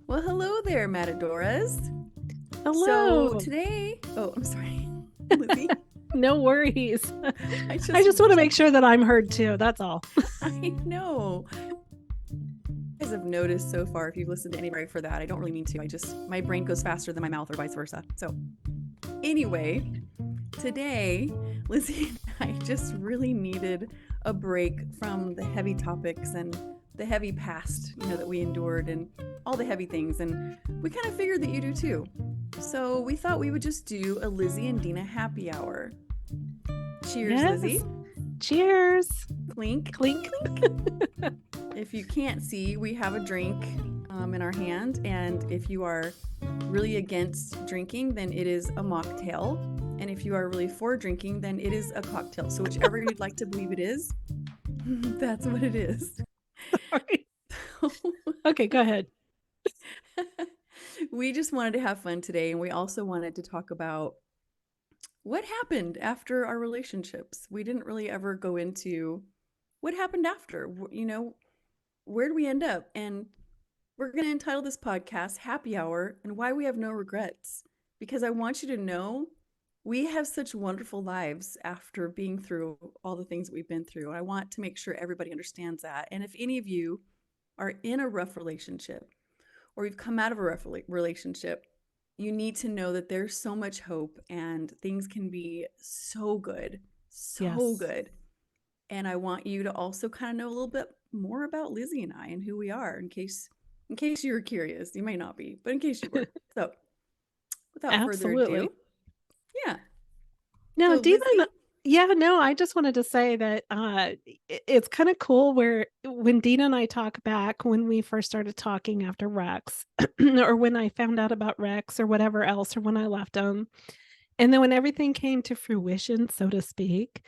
Well, hello there, Matadoras. So Hello. today, I'm sorry, Lizzie. No worries. I I just just want to make jumped. sure that I'm heard too. That's all. I know. You guys have noticed so far, if you've listened to anybody for that, I don't really mean to. My brain goes faster than my mouth or vice versa. So, anyway, today, Lizzie and I just really needed a break from the heavy topics and the heavy past, that we endured and all the heavy things. And we kind of figured that you do too. So we thought we would just do a Lizzie and Deana happy hour. Cheers, Lizzie. Yes. Cheers. Clink, Clink. clink. If you can't see, we have a drink in our hand. And if you are really against drinking, then it is a mocktail. And if you are really for drinking, then it is a cocktail. So whichever you'd like to believe it is, that's what it is. Sorry. Okay, go ahead. We just wanted to have fun today. And we also wanted to talk about what happened after our relationships. We didn't really ever go into what happened after, where did we end up? And we're going to entitle this podcast Happy Hour and Why We Have No Regrets. Because I want you to know we have such wonderful lives after being through all the things that we've been through. And I want to make sure everybody understands that. And if any of you are in a rough relationship or you've come out of a rough relationship, you need to know that there's so much hope and things can be so good, so Yes. good. And I want you to also kind of know a little bit more about Lizzie and I and who we are in case you were curious. You might not be, but in case you were. So without further ado, Absolutely. yeah. No, So Lizzie, I just wanted to say that it's kind of cool where when Deana and I talk back when we first started talking after Rex, or when I found out about Rex or whatever else, or when I left him, and then when everything came to fruition, so to speak,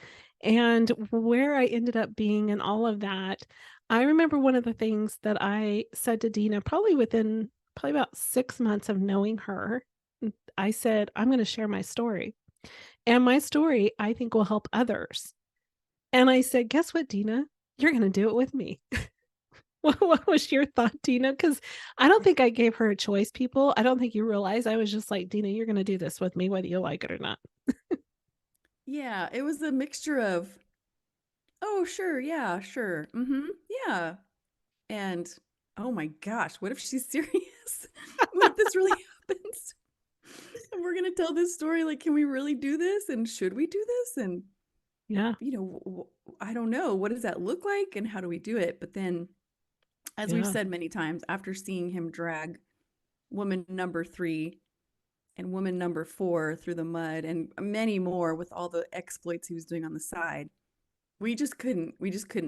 and where I ended up being and all of that, I remember one of the things that I said to Deana probably about 6 months of knowing her. I said, I'm going to share my story. And my story, I think, will help others. And I said, guess what, Deana? You're going to do it with me. What was your thought, Deana? Because I don't think I gave her a choice, people. I don't think you realize I was just like, Deana, you're going to do this with me, whether you like it or not. yeah, it was a mixture of, oh, sure, yeah, sure, yeah. And oh my gosh, what if she's serious? What if this really happens? And we're going to tell this story. Like, can we really do this? And should we do this? And, Yeah. I don't know. What does that look like? And how do we do it? But then, as we've Yeah. said many times, after seeing him drag woman number 3 and woman number 4 through the mud and many more with all the exploits he was doing on the side, we just couldn't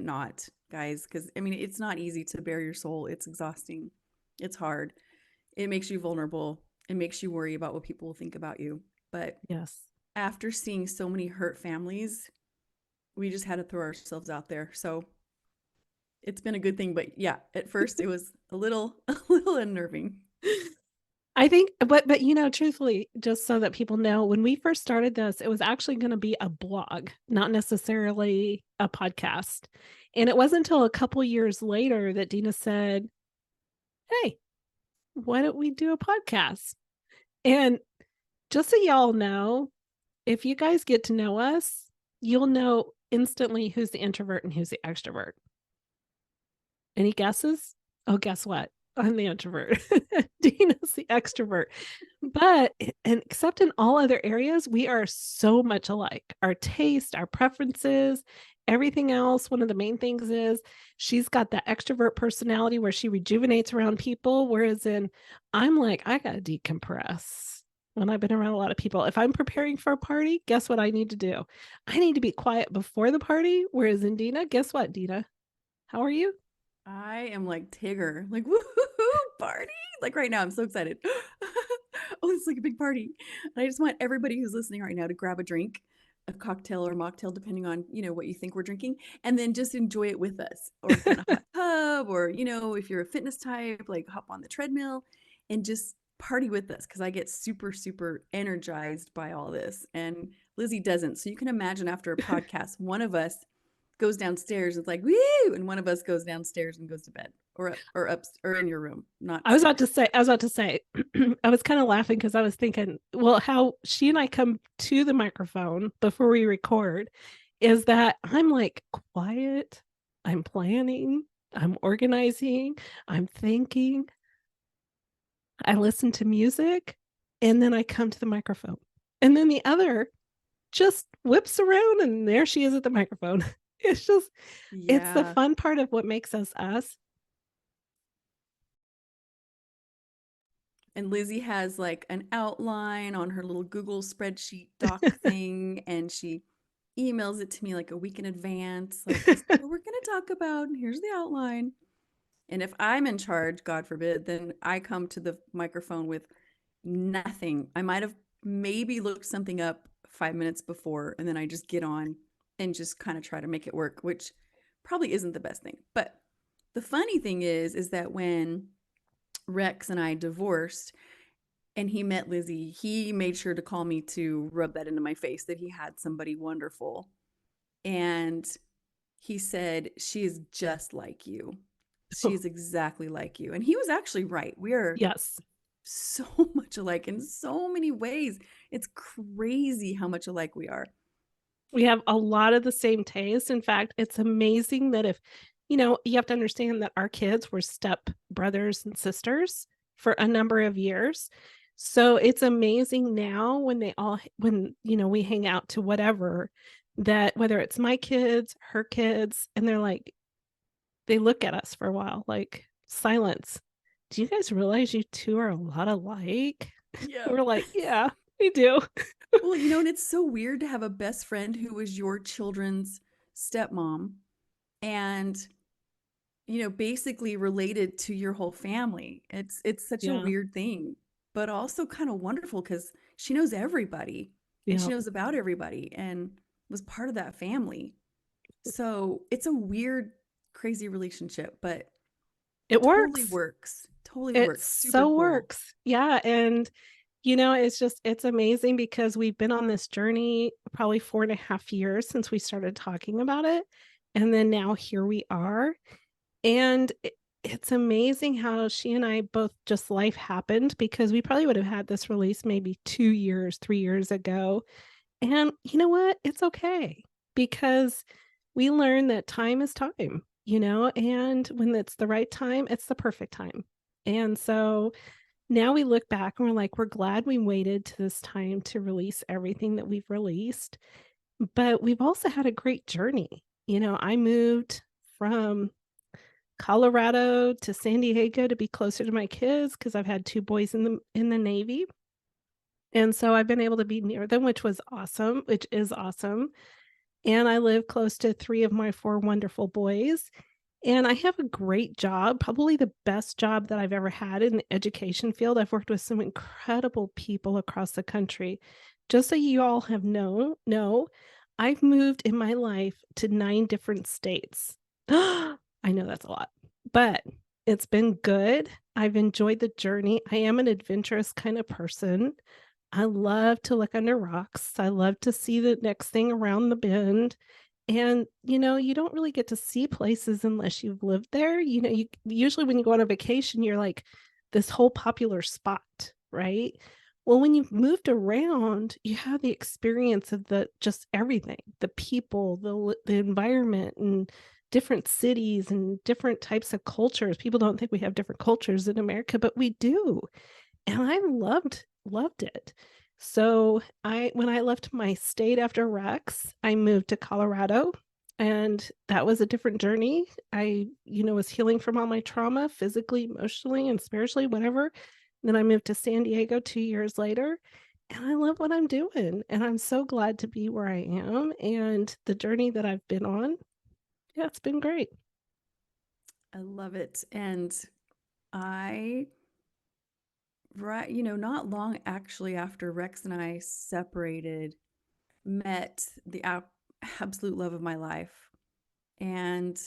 not, guys. Because, I mean, it's not easy to bare your soul. It's exhausting. It's hard. It makes you vulnerable. It makes you worry about what people will think about you. But Yes. after seeing so many hurt families, we just had to throw ourselves out there. So it's been a good thing. But yeah, at first it was a little a little unnerving. I think, but truthfully, just so that people know, when we first started this, it was actually going to be a blog, not necessarily a podcast. And it wasn't until a couple years later that Deana said, hey, why don't we do a podcast? And just so y'all know, if you guys get to know us, you'll know instantly who's the introvert and who's the extrovert. Any guesses? Oh, guess what? I'm the introvert. Deana's the extrovert. But and except in all other areas, we are so much alike. Our taste, our preferences, everything else. One of the main things is she's got that extrovert personality where she rejuvenates around people. Whereas I'm like, I gotta decompress. When I've been around a lot of people, if I'm preparing for a party, guess what I need to do? I need to be quiet before the party. Whereas in Deana, guess what, Deana? How are you? I am like Tigger, like woohoo party! Like right now, I'm so excited. Oh, it's like a big party. And I just want everybody who's listening right now to grab a drink, a cocktail or mocktail, depending on what you think we're drinking, and then just enjoy it with us. Or get in a hot tub, or if you're a fitness type, like hop on the treadmill and just party with us because I get super, super energized by all this. And Lizzie doesn't. So you can imagine after a podcast, one of us goes downstairs and it's like, woo, and one of us goes downstairs and goes to bed. or in your room, not I was about to stairs. say, I was about to say, I was kind of laughing because I was thinking, well, how she and I come to the microphone before we record is that I'm like quiet, I'm planning, I'm organizing, I'm thinking, I listen to music, and then I come to the microphone. And then the other just whips around and there she is at the microphone. It's just, it's the Yeah. fun part of what makes us us. And Lizzie has like an outline on her little Google spreadsheet doc thing, and she emails it to me like a week in advance. Like, this is what we're going to talk about, and here's the outline. And if I'm in charge, God forbid, then I come to the microphone with nothing. I might have maybe looked something up 5 minutes before, and then I just get on and just kind of try to make it work, which probably isn't the best thing. But the funny thing is that when Rex and I divorced and he met Lizzie, he made sure to call me to rub that into my face that he had somebody wonderful. And he said, "She is just like you. She is exactly like you." And he was actually right. We are Yes. so much alike in so many ways. It's crazy how much alike we are. We have a lot of the same taste. In fact, it's amazing that if, you have to understand that our kids were step brothers and sisters for a number of years. So it's amazing now when we hang out to whatever, that whether it's my kids, her kids, and they're like, they look at us for a while, like silence. Do you guys realize you two are a lot alike? Yeah. We're like, yeah, we do. Well, and it's so weird to have a best friend who was your children's stepmom and basically related to your whole family. It's such a Yeah. weird thing, but also kind of wonderful because she knows everybody and Yeah. she knows about everybody and was part of that family. So it's a weird, crazy relationship, but It totally works. works. Totally It works. Super so cool. works. Yeah. And, it's amazing because we've been on this journey probably 4.5 years since we started talking about it. And then now here we are. And it's amazing how she and I both just life happened because we probably would have had this release maybe 2 years, 3 years ago. And you know what? It's okay because we learn that time is time, and when it's the right time, it's the perfect time. And so now we look back and we're like, we're glad we waited to this time to release everything that we've released. But we've also had a great journey. I moved from Colorado to San Diego to be closer to my kids because I've had two boys in the Navy. And so I've been able to be near them, which is awesome. And I live close to three of my four wonderful boys. And I have a great job, probably the best job that I've ever had in the education field. I've worked with some incredible people across the country. Just so you all have know, I've moved in my life to 9 different states. I know that's a lot, but it's been good. I've enjoyed the journey. I am an adventurous kind of person. I love to look under rocks. I love to see the next thing around the bend. And you don't really get to see places unless you've lived there. You usually when you go on a vacation, you're like this whole popular spot, right? Well, when you've moved around, you have the experience of the just everything, the people, the environment, and different cities and different types of cultures. People don't think we have different cultures in America, but we do. And I loved it. So when I left my state after Rex, I moved to Colorado, and that was a different journey. I, was healing from all my trauma, physically, emotionally, and spiritually, whatever. Then I moved to San Diego 2 years later, and I love what I'm doing. And I'm so glad to be where I am and the journey that I've been on. Yeah, it's been great. I love it. And I, right, not long actually after Rex and I separated, met the absolute love of my life. And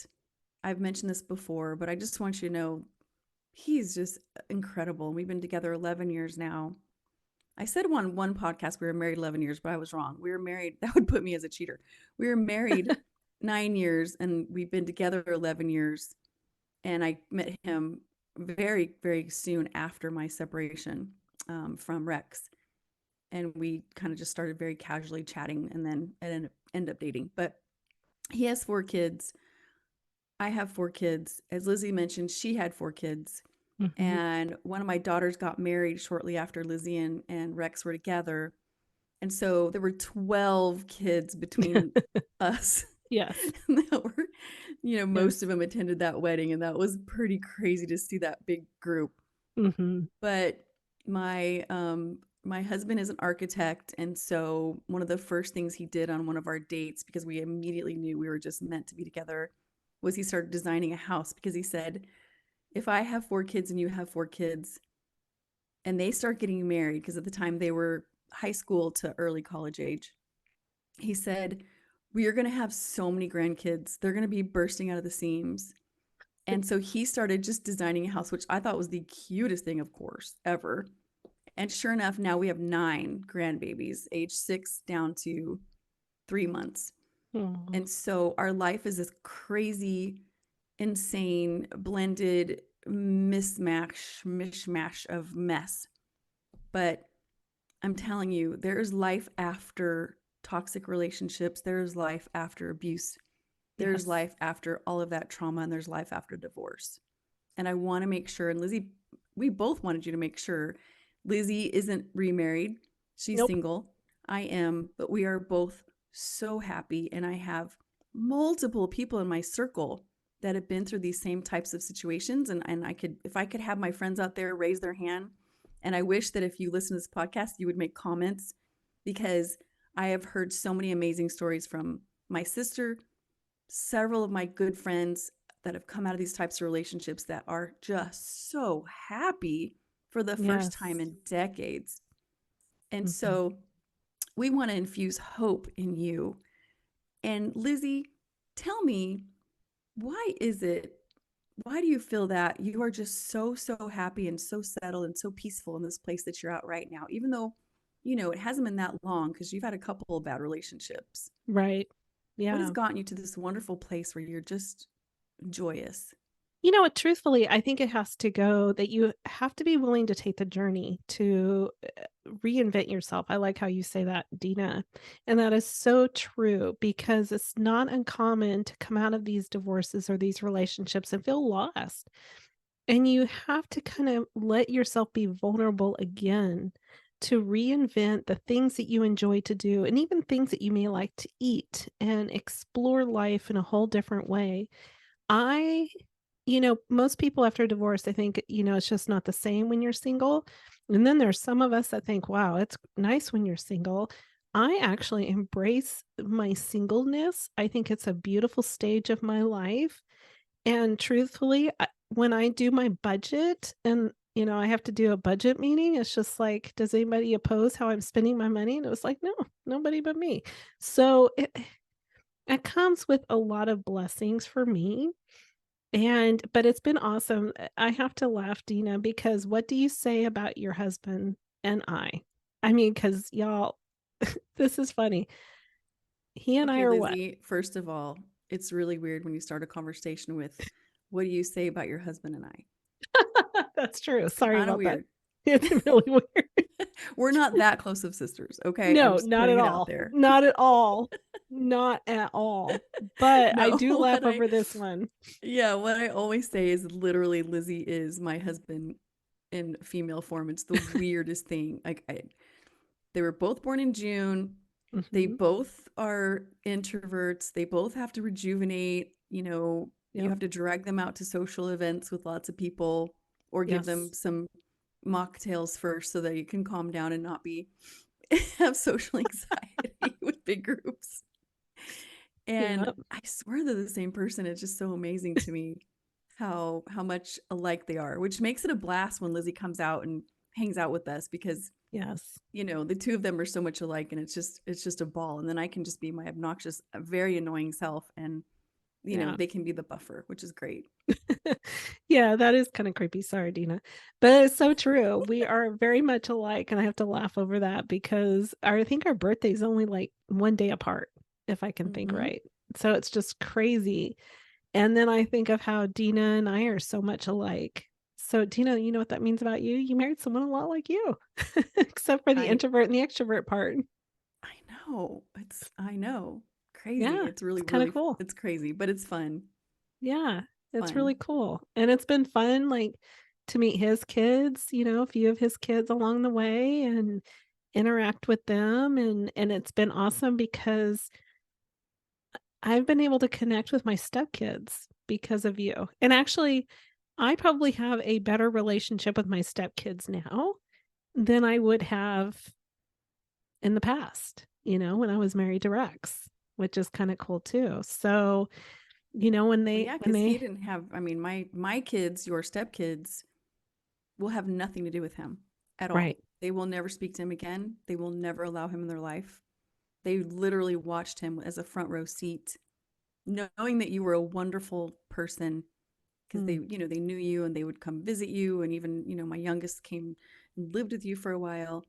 I've mentioned this before, but I just want you to know he's just incredible. We've been together 11 years now. I said on one podcast we were married 11 years, but I was wrong. We were married. That would put me as a cheater. We were married 9 years and we've been together 11 years. And I met him very, very soon after my separation from Rex. And we kind of just started very casually chatting and then ended up dating. But he has 4 kids. I have 4 kids. As Lizzie mentioned, she had 4 kids. Mm-hmm. And one of my daughters got married shortly after Lizzie and Rex were together. And so there were 12 kids between us. Yes. That were, most Yes. of them attended that wedding. And that was pretty crazy to see that big group. Mm-hmm. But my husband is an architect, and so one of the first things he did on one of our dates, because we immediately knew we were just meant to be together, was he started designing a house, because he said, if I have 4 kids and you have 4 kids and they start getting married, because at the time they were high school to early college age, he said, we are going to have so many grandkids. They're going to be bursting out of the seams. And so he started just designing a house, which I thought was the cutest thing, of course, ever. And sure enough, now we have 9 grandbabies, age 6 down to 3 months. Oh, And so our life is this crazy, insane, blended mishmash of mess. But I'm telling you, there is life after toxic relationships. There's life after abuse. There's yes. life after all of that trauma, and there's life after divorce. And I want to make sure, and Lizzie, we both wanted you to make sure Lizzie isn't remarried. She's Nope. single. I am, but we are both so happy. And I have multiple people in my circle that have been through these same types of situations. And I could, if I could have my friends out there raise their hand. And I wish that if you listen to this podcast, you would make comments, because I have heard so many amazing stories from my sister, several of my good friends that have come out of these types of relationships that are just so happy for the first time Yes. in decades. And Mm-hmm. so we want to infuse hope in you. And Lizzie, tell me, why is it, why do you feel that you are just so, so happy and so settled and so peaceful in this place that you're at right now, even though, it hasn't been that long because you've had a couple of bad relationships? Right. What has Yeah. gotten you to this wonderful place where you're just joyous? You know what? Truthfully, I think it has to go that you have to be willing to take the journey to reinvent yourself. I like how you say that, Deana. And that is so true because it's not uncommon to come out of these divorces or these relationships and feel lost. And you have to kind of let yourself be vulnerable again to reinvent the things that you enjoy to do and even things that you may like to eat and explore life in a whole different way. I most people after divorce, I think, it's just not the same when you're single. And then there's some of us that think, wow, it's nice when you're single. I actually embrace my singleness. I think it's a beautiful stage of my life. And truthfully, when I do my budget and I have to do a budget meeting. It's just like, does anybody oppose how I'm spending my money? And it was like, no, nobody but me. So it comes with a lot of blessings for me. But it's been awesome. I have to laugh, Deana, because what do you say about your husband and I? I mean, because y'all, this is funny. He and I Okay, are what? Lizzie, first of all, it's really weird when you start a conversation with, what do you say about your husband and I? That's true. It's Sorry kind of about that. weird. It's really weird. We're not that close of sisters, okay? I'm No, just not putting at it out all. there. Not at all. Not at all. But I No, do laugh over this one. yeah, what I always say is literally Lizzie is my husband in female form. It's the weirdest thing. Like, they were both born in June. They Hmm. both are introverts. They both have to rejuvenate. You Yep. have to drag them out to social events with lots of people, or give them Yes. some mocktails first so that you can calm down and not be have social anxiety with big groups. And Yep. I swear they're the same person. It's just so amazing to me how much alike they are, which makes it a blast when Lizzie comes out and hangs out with us, because Yes. the two of them are so much alike, and it's just a ball. And then I can just be my obnoxious, very annoying self, and Yeah. they can be the buffer, which is great. Yeah, that is kind of creepy. Sorry, Deana. But it's so true. We are very much alike, and I have to laugh over that because I think our birthday's only like one day apart, if I can think Mm-hmm. right. So it's just crazy. And then I think of how Deana and I are so much alike. So, Deana, you know what that means about you? You married someone a lot like you, except for the I introvert and the extrovert part. I know. I know. Crazy. Yeah, It's really, it's kind of really, cool. it's crazy, but it's fun. Yeah, it's Fun. really cool. And it's been fun, like, to meet his kids, a few of his kids along the way and interact with them. And it's been awesome because I've been able to connect with my stepkids because of you. And actually, I probably have a better relationship with my stepkids now than I would have in the past, when I was married to Rex, which is kind of cool too. So, when Well, they yeah, when because he they didn't have, I mean, my kids, your stepkids, will have nothing to do with him at all. right. They will never speak to him again. They will never allow him in their life. They literally watched him as a front row seat, knowing that you were a wonderful person because Mm, they knew you and they would come visit you. And even, my youngest came and lived with you for a while.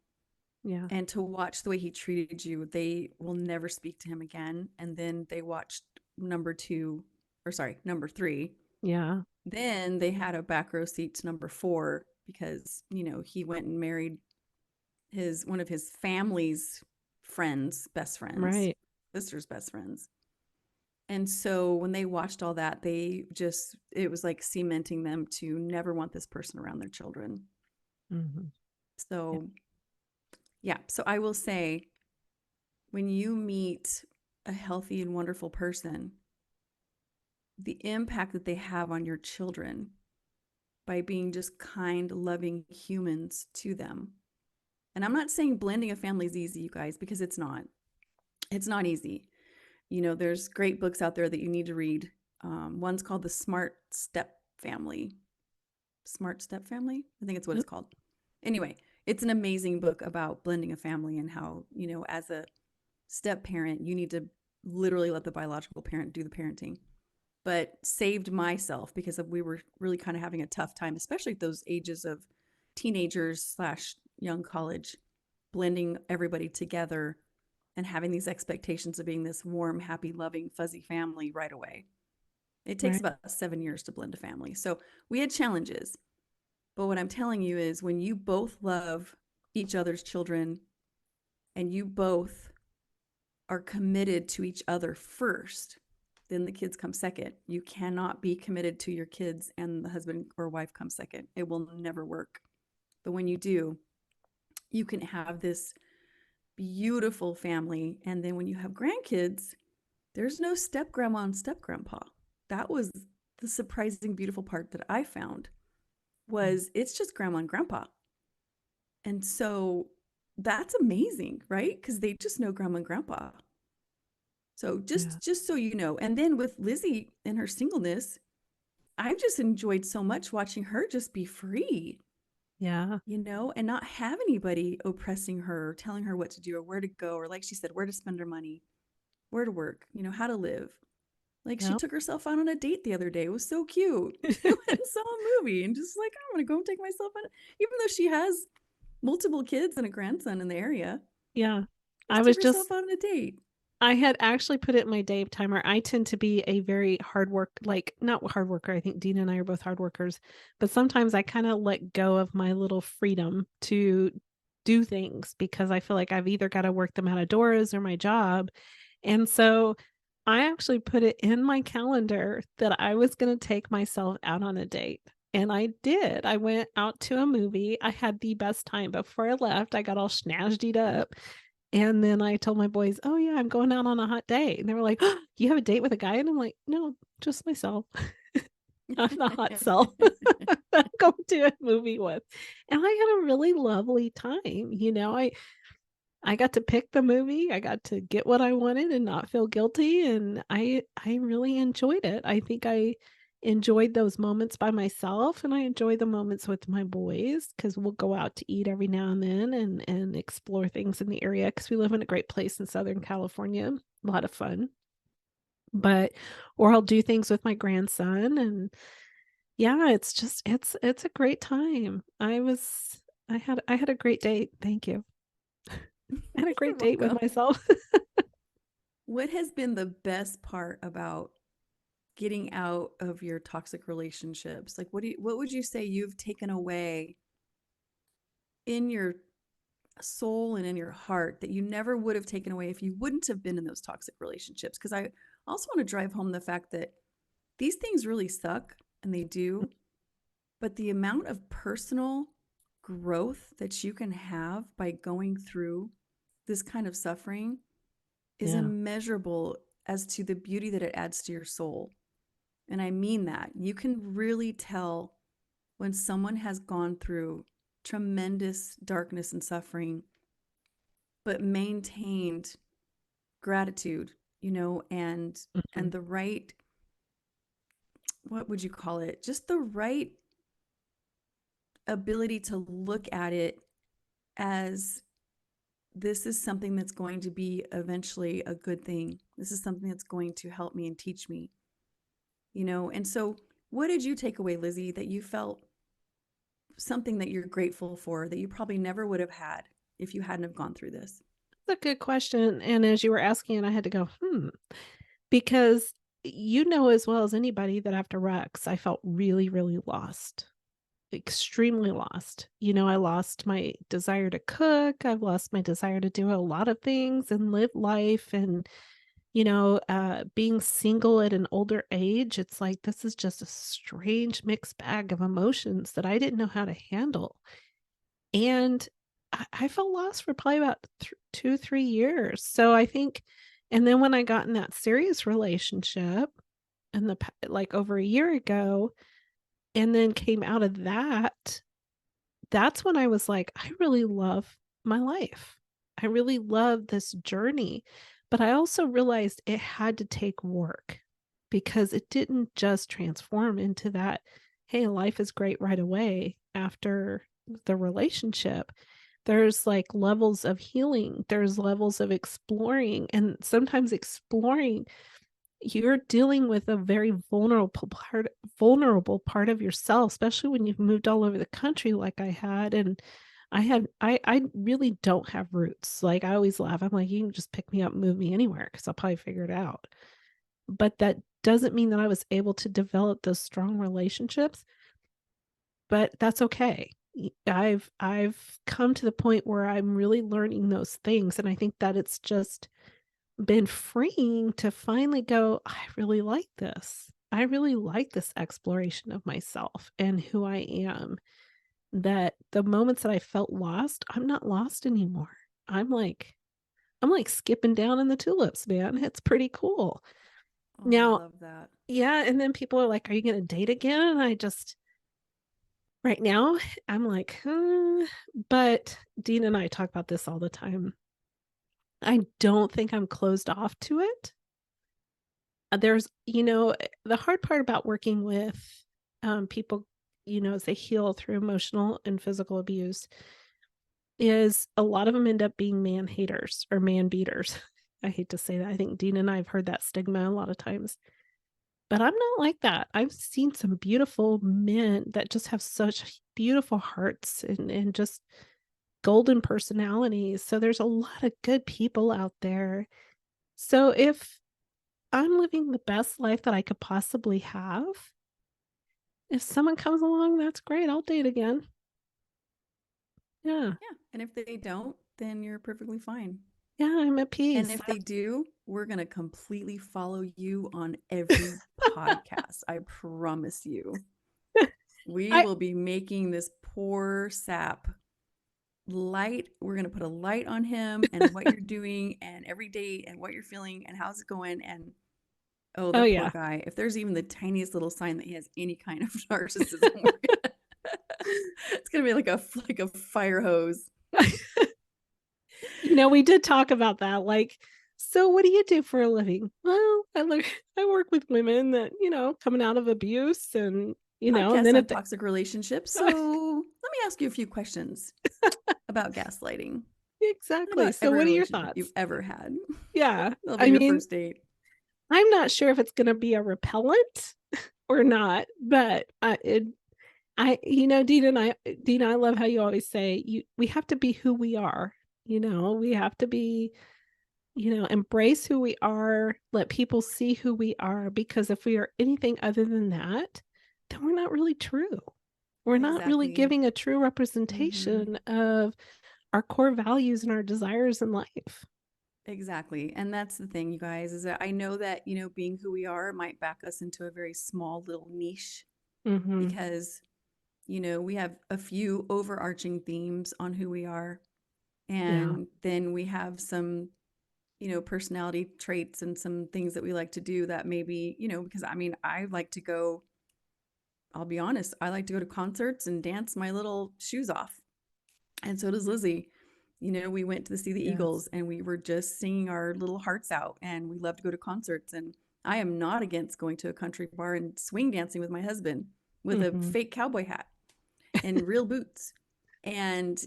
yeah. And to watch the way he treated you, they will never speak to him again. And then they watched number two, or sorry, number three. Yeah. Then they had a back row seat to number four because, he went and married his one of his family's friends, best friends, Right. sister's best friends. And so when they watched all that, it was like cementing them to never want this person around their children. Mhm. Yeah. So, yeah. So I will say, when you meet a healthy and wonderful person, the impact that they have on your children by being just kind, loving humans to them. And I'm not saying blending a family is easy, you guys, because it's not. It's not easy. There's great books out there that you need to read. One's called The Smart Step Family. I think it's what it's Yep. called. Anyway, it's an amazing book about blending a family and how, as a step parent, you need to literally let the biological parent do the parenting. But saved myself because we were really kind of having a tough time, especially at those ages of teenagers slash young college, blending everybody together and having these expectations of being this warm, happy, loving, fuzzy family right away. It takes Right. about 7 years to blend a family. So we had challenges. But what I'm telling you is when you both love each other's children and you both are committed to each other first, then the kids come second. You cannot be committed to your kids and the husband or wife come second. It will never work. But when you do, you can have this beautiful family. And then when you have grandkids, there's no step grandma and step grandpa. That was the surprising, beautiful part that I found Mm. was it's just grandma and grandpa. And so that's amazing, right? Because they just know grandma and grandpa. So Yeah. just so you know, and then with Lizzie and her singleness, I've just enjoyed so much watching her just be free, Yeah. and not have anybody oppressing her, telling her what to do or where to go, or like she said, where to spend her money, where to work, how to live. Like she Yep. took herself out on a date the other day. It was so cute. She went and saw a movie and just like, I'm gonna go and take myself on, even though she has multiple kids and a grandson in the area. Yeah. I Just took was herself just out on a date. I had actually put it in my day timer. I tend to be a very hard work, like not hard worker. I think Deana and I are both hard workers, but sometimes I kind of let go of my little freedom to do things because I feel like I've either got to work them out of doors or my job. And so I actually put it in my calendar that I was going to take myself out on a date. And I did. I went out to a movie. I had the best time. Before I left, I got all snazzied up. And then I told my boys, "Oh yeah, I'm going out on a hot date." And they were like, "Oh, you have a date with a guy?" And I'm like, "No, just myself. I'm the hot self that I'm going to a movie with." And I had a really lovely time. I got to pick the movie. I got to get what I wanted and not feel guilty, and I really enjoyed it. I think I enjoyed those moments by myself, and I enjoy the moments with my boys because we'll go out to eat every now and then and explore things in the area because we live in a great place in Southern California. A lot of fun. But or I'll do things with my grandson, and yeah, it's a great time. I had a great date. Thank you. I had a You're great date with welcome. myself. What has been the best part about getting out of your toxic relationships? Like what would you say you've taken away in your soul and in your heart that you never would have taken away if you wouldn't have been in those toxic relationships? Because I also want to drive home the fact that these things really suck, and they do, but the amount of personal growth that you can have by going through this kind of suffering is Yeah. immeasurable as to the beauty that it adds to your soul. And I mean that. You can really tell when someone has gone through tremendous darkness and suffering, but maintained gratitude, and Mhm. the right, what would you call it? Just the right ability to look at it as this is something that's going to be eventually a good thing. This is something that's going to help me and teach me. And so, what did you take away, Lizzie, that you felt something that you're grateful for that you probably never would have had if you hadn't have gone through this? That's a good question. And as you were asking, I had to go, because you know as well as anybody that after Rex, I felt really, really lost, extremely lost. I lost my desire to cook. I've lost my desire to do a lot of things and live life. And, being single at an older age, it's like this is just a strange mixed bag of emotions that I didn't know how to handle. And I felt lost for probably about 2, 3 years. So I think, and then when I got in that serious relationship in like over a year ago, and then came out of that, that's when I was like, I really love my life. I really love this journey. But I also realized it had to take work because it didn't just transform into that, hey, life is great right away after the relationship. There's like levels of healing, there's levels of exploring, and sometimes exploring you're dealing with a very vulnerable part of yourself, especially when you've moved all over the country like I had. And I really don't have roots. Like I always laugh. I'm like, you can just pick me up and move me anywhere because I'll probably figure it out. But that doesn't mean that I was able to develop those strong relationships, but that's okay. I've come to the point where I'm really learning those things. And I think that it's just been freeing to finally go, I really like this. I really like this exploration of myself and who I am. That the moments that I felt lost, I'm not lost anymore. I'm like, I'm like skipping down in the tulips, man. It's pretty cool. Oh, I Now, love that. yeah, and then people are like, are you going to date again? And I just, right now, I'm like, but Dean and I talk about this all the time. I don't think I'm closed off to it. There's, the hard part about working with people, as they heal through emotional and physical abuse is a lot of them end up being man haters or man beaters. I hate to say that. I think Dean and I have heard that stigma a lot of times, but I'm not like that. I've seen some beautiful men that just have such beautiful hearts and just golden personalities. So there's a lot of good people out there. So if I'm living the best life that I could possibly have, if someone comes along, that's great. I'll date again. Yeah. Yeah. And if they don't, then you're perfectly fine. Yeah, I'm at And peace. if they do, we're going to completely follow you on every podcast. I promise you. We I will be making this poor sap light. We're going to put a light on him and what you're doing and every day and what you're feeling and how's it going. And oh, oh the poor yeah. guy. If there's even the tiniest little sign that he has any kind of narcissism, it's gonna be like a fire hose. We did talk about that. Like, so what do you do for a living? Well, I work with women that, coming out of abuse and Podcasts then if on they, toxic relationships. So let me ask you a few questions about gaslighting and exactly. about So every what are your relationship you've thoughts? ever had. Yeah. That'll be I your mean, first date. I'm not sure if it's going to be a repellent or not, but Dina, I love how you always say we have to be who we are. We have to be embrace who we are, let people see who we are, because if we are anything other than that, then we're not really true. We're not really Exactly. giving a true Mm-hmm. representation of our core values and our desires in life. Exactly. And that's the thing, you guys, is that I know that, being who we are might back us into a very small little niche Mm-hmm. because, we have a few overarching themes on who we are. Yeah. And then we have some, personality traits and some things that we like to do that maybe, because I mean, I'll be honest, I like to go to concerts and dance my little shoes off. And so does Lizzie. We went to see the Yes. Eagles and we were just singing our little hearts out, and we love to go to concerts. And I am not against going to a country bar and swing dancing with my husband with a Mm-hmm. fake cowboy hat and real boots. And,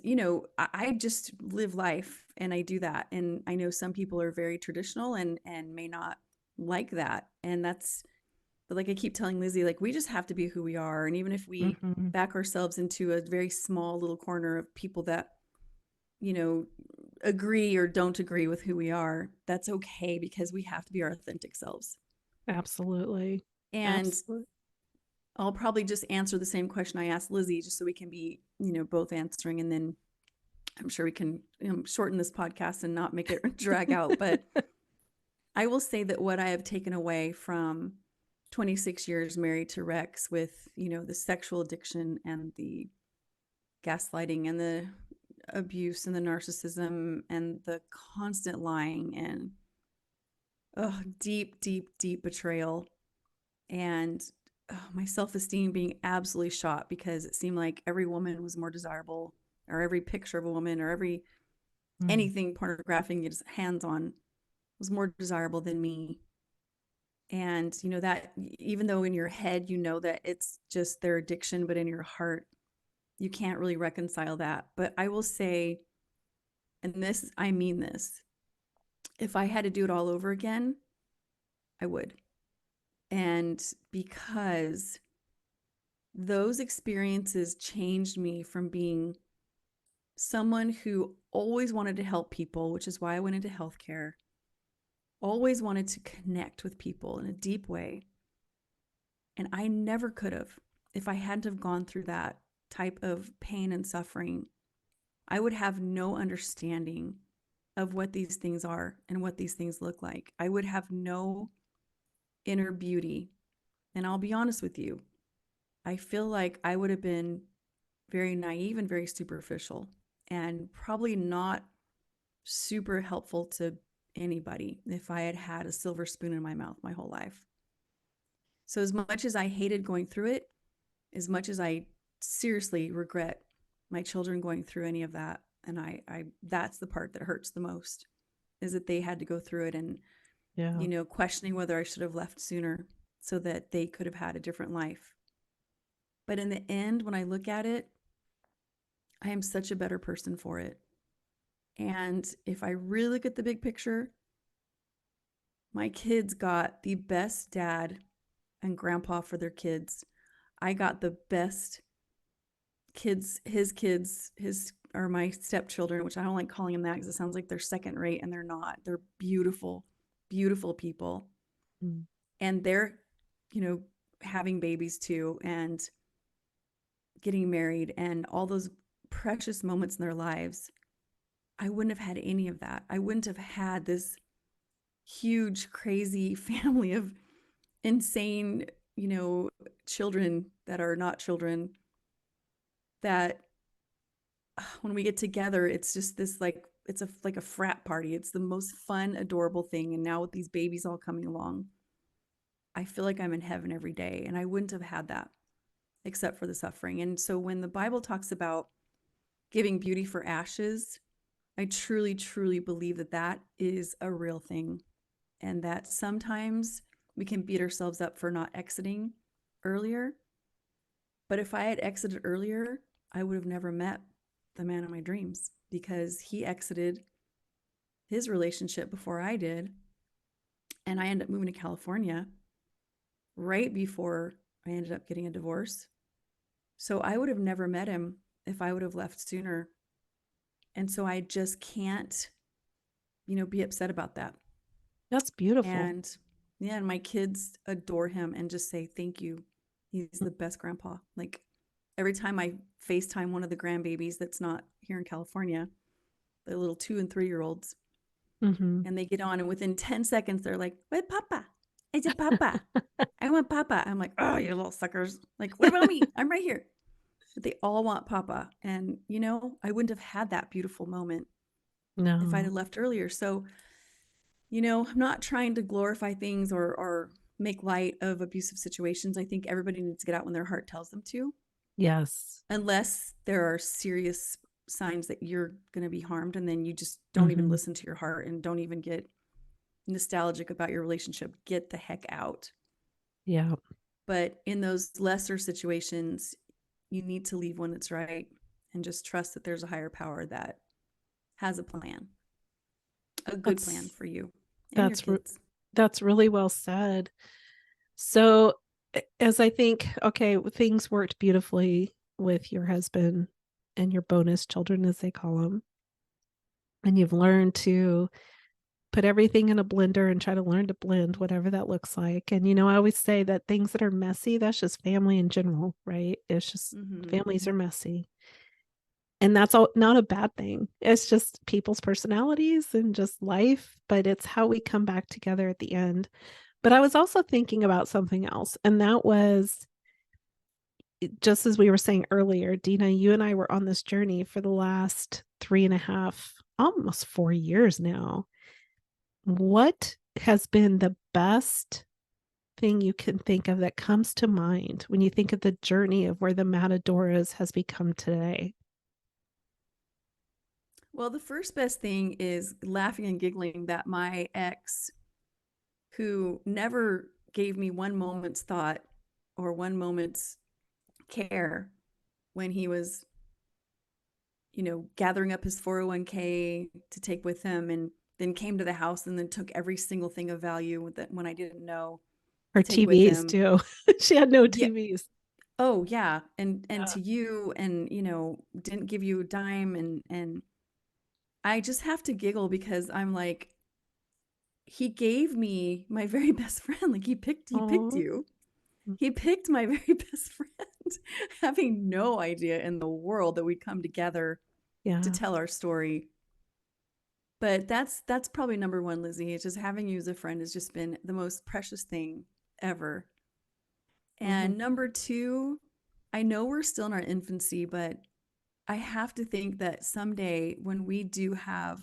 I just live life and I do that. And I know some people are very traditional and may not like that. And that's, but like I keep telling Lizzie, like we just have to be who we are. And even if we Mm-hmm. back ourselves into a very small little corner of people that, you know, agree or don't agree with who we are, that's okay because we have to be our authentic selves. Absolutely. And Absolutely. I'll probably just answer the same question I asked Lizzie just so we can be, both answering, and then I'm sure we can, shorten this podcast and not make it drag out. But I will say that what I have taken away from 26 years married to Rex with, the sexual addiction and the gaslighting and the abuse and the narcissism and the constant lying and deep, deep, deep betrayal and my self esteem being absolutely shot because it seemed like every woman was more desirable, or every picture of a woman, or every Mm. anything pornographic you get his hands on was more desirable than me. And that even though in your head that it's just their addiction, but in your heart you can't really reconcile that. But I will say, and this, I mean this, if I had to do it all over again, I would. And because those experiences changed me from being someone who always wanted to help people, which is why I went into healthcare, always wanted to connect with people in a deep way. And I never could have if I hadn't have gone through that type of pain and suffering. I would have no understanding of what these things are and what these things look like. I would have no inner beauty. And I'll be honest with you, I feel like I would have been very naive and very superficial and probably not super helpful to anybody if I had had a silver spoon in my mouth my whole life. So, as much as I hated going through it, as much as I seriously regret my children going through any of that, and I that's the part that hurts the most is that they had to go through it and, Yeah. questioning whether I should have left sooner so that they could have had a different life. But in the end, when I look at it, I am such a better person for it. And if I really look at the big picture, my kids got the best dad and grandpa for their kids. I got the best his are my stepchildren, which I don't like calling them that because it sounds like they're second rate, and they're not. They're beautiful, beautiful people. Mm. And they're, you know, having babies too and getting married and all those precious moments in their lives. I wouldn't have had any of that. I wouldn't have had this huge, crazy family of insane, children that are not children that when we get together, it's just this like it's a frat party. It's the most fun, adorable thing. And now with these babies all coming along, I feel like I'm in heaven every day. And I wouldn't have had that except for the suffering. And so when the Bible talks about giving beauty for ashes, I truly, truly believe that that is a real thing. And that sometimes we can beat ourselves up for not exiting earlier. But if I had exited earlier, I would have never met the man of my dreams because he exited his relationship before I did. And I ended up moving to California right before I ended up getting a divorce. So I would have never met him if I would have left sooner. And so I just can't be upset about that. That's beautiful. And yeah, and my kids adore him and just say thank you. He's the best grandpa. Like every time I FaceTime one of the grandbabies that's not here in California, the little 2 and 3 year olds, Mm-hmm. and they get on, and within 10 seconds, they're like, "Where's Papa? Is it Papa? I want Papa." I'm like, "Oh, you little suckers. Like, what about me? I'm right here." But they all want Papa. And, I wouldn't have had that beautiful moment if I'd No. have left earlier. So, I'm not trying to glorify things or make light of abusive situations. I think everybody needs to get out when their heart tells them to, Yes. unless there are serious signs that you're going to be harmed. And then you just don't even Mm-hmm. listen to your heart and don't even get nostalgic about your relationship. Get the heck out. Yeah. But in those lesser situations, you need to leave when it's right and just trust that there's a higher power that has a plan, a good plan That's for you and your that's kids. that's really well said. So as I think, okay, things worked beautifully with your husband and your bonus children, as they call them, and you've learned to put everything in a blender and try to learn to blend whatever that looks like. And I always say that things that are messy, that's just family in general, right? It's just Mm-hmm. families are messy. And that's all not a bad thing. It's just people's personalities and just life, but it's how we come back together at the end. But I was also thinking about something else, and that was just as we were saying earlier, Deana, you and I were on this journey for the last 3.5, almost 4 years now. What has been the best thing you can think of that comes to mind when you think of the journey of where the Matadoras has become today? Well, the first best thing is laughing and giggling that my ex, who never gave me one moment's thought or one moment's care when he was, gathering up his 401k to take with him, and then came to the house and then took every single thing of value that when I didn't know Her to take with TVs him. too. She had no Yeah. TVs. Oh, yeah. And Yeah. to you, and didn't give you a dime, and I just have to giggle because I'm like, he gave me my very best friend. Like he picked Oh, you. He picked my very best friend, having no idea in the world that we'd come together to yeah. tell our story. But that's probably number one, Lizzie. It's just having you as a friend has just been the most precious thing ever. Hmm. And number two, I know we're still in our infancy, but I have to think that someday when we do have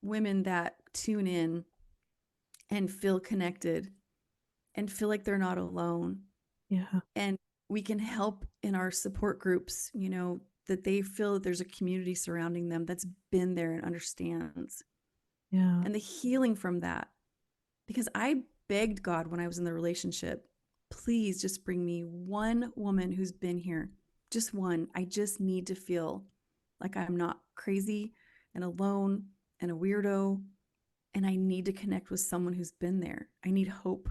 women that tune in and feel connected and feel like they're not alone, Yeah. and we can help in our support groups, that they feel that there's a community surrounding them that's been there and understands, Yeah. and the healing from that. Because I begged God when I was in the relationship, please just bring me one woman who's been here, just one. I just need to feel like I'm not crazy and alone and a weirdo. And I need to connect with someone who's been there. I need hope.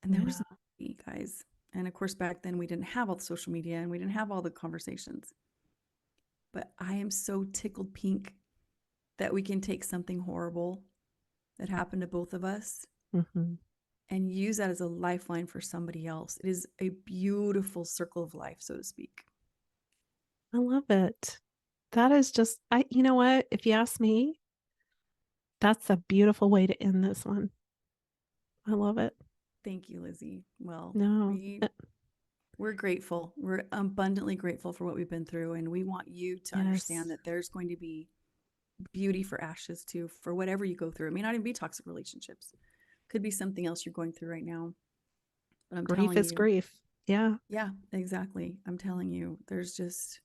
And there was Yeah. nobody, guys. And of course, back then we didn't have all the social media and we didn't have all the conversations. But I am so tickled pink that we can take something horrible that happened to both of us Hmm. and use that as a lifeline for somebody else. It is a beautiful circle of life, so to speak. I love it. That is just, you know what? If you ask me, that's a beautiful way to end this one. I love it. Thank you, Lizzie. Well, No. we're grateful. We're abundantly grateful for what we've been through, and we want you to Yes. understand that there's going to be beauty for ashes too, for whatever you go through. It may not even be toxic relationships. Could be something else you're going through right now. But I'm Grief telling is you, grief. Yeah. yeah, exactly. I'm telling you, there's just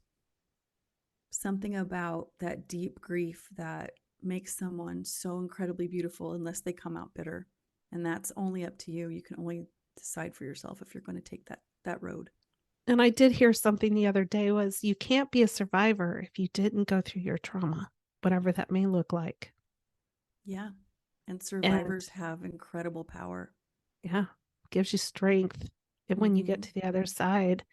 something about that deep grief that makes someone so incredibly beautiful unless they come out bitter. And that's only up to you. You can only decide for yourself if you're going to take that road. And I did hear something the other day was you can't be a survivor if you didn't go through your trauma, whatever that may look like. Yeah. And And survivors have incredible power. yeah, gives you strength. And when you get Mm-hmm. to the other side,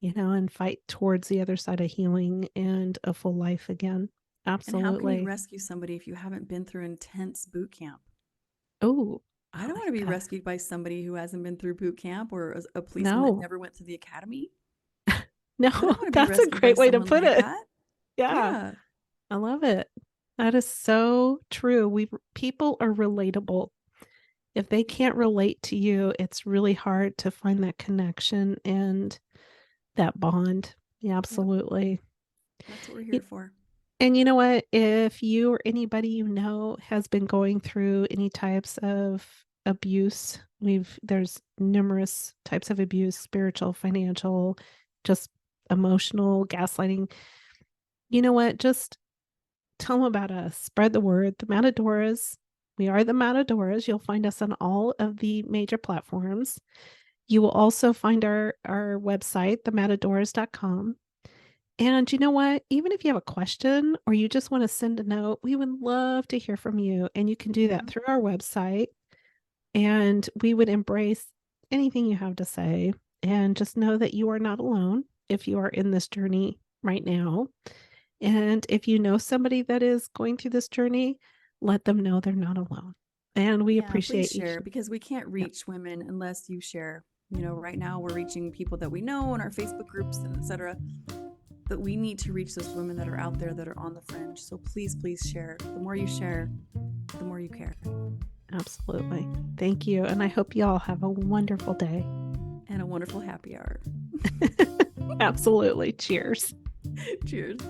and fight towards the other side of healing and a full life again. And how can you Absolutely. rescue somebody if you haven't been through intense boot camp? Oh, I I don't want to like be that. rescued by somebody who hasn't been through boot camp or a policeman that No, never went to the academy. no, I don't want to be that's a rescued by great way to someone put like it. that. Yeah, Yeah. I love it. That is so true. People are relatable. If they can't relate to you, it's really hard to find that connection and that bond. Yeah, Yep. absolutely. That's what we're Y- here for. And you know what? If you or anybody you know has been going through any types of abuse, there's numerous types of abuse, spiritual, financial, just emotional, gaslighting. You know what? Just tell them about us. Spread the word. The Matadoras. We are the Matadoras. You'll find us on all of the major platforms. You will also find our website, thematadoras.com. And you know what? Even if you have a question or you just want to send a note, we would love to hear from you. And you can do that Hmm. through our website. And we would embrace anything you have to say. And just know that you are not alone if you are in this journey right now. And if you know somebody that is going through this journey, let them know they're not alone. And we Yeah, please appreciate each. share because we can't Yep, reach women unless you share. Right now we're reaching people that we know in our Facebook groups and etc. But we need to reach those women that are out there that are on the fringe. So please, please share. The more you share, the more you care. absolutely. Thank you. And I hope you all have a wonderful day. And a wonderful happy hour. Absolutely. Cheers. Cheers.